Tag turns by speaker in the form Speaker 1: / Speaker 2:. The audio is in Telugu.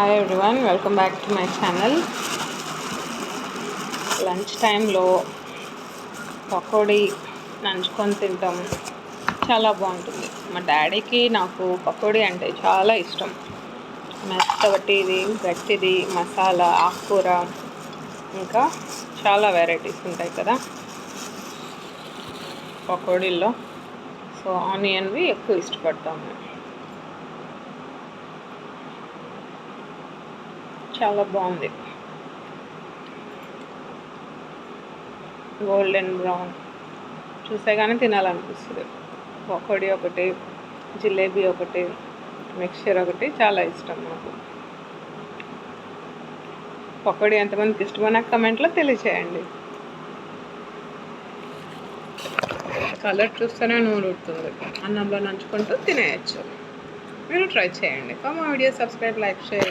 Speaker 1: Hi everyone, welcome back to my channel. Lunch టైంలో పకోడీ నంచుకొని తింటాం, చాలా బాగుంటుంది. మా డాడీకి నాకు పకోడీ అంటే చాలా ఇష్టం. మెత్తటిది, గట్టిది, మసాలా, ఆకుకూర, ఇంకా చాలా వెరైటీస్ ఉంటాయి కదా పకోడీల్లో. సో ఆనియన్వి ఎక్కువ ఇష్టపడతాము. చాలా బాగుంది. గోల్డెన్ బ్రౌన్ చూసే కానీ తినాలనిపిస్తుంది. పకోడీ ఒకటి, జిలేబీ ఒకటి, మిక్చర్ ఒకటి చాలా ఇష్టం నాకు. పకోడీ ఎంతమందికి ఇష్టమో నాకు కమెంట్లో తెలియచేయండి. కలర్ చూస్తేనే నూనె ఉడుతుంది. అన్నంలో నంచుకుంటూ తినేయచ్చు. మీరు ట్రై చేయండి. మా వీడియో సబ్స్క్రైబ్, లైక్, షేర్.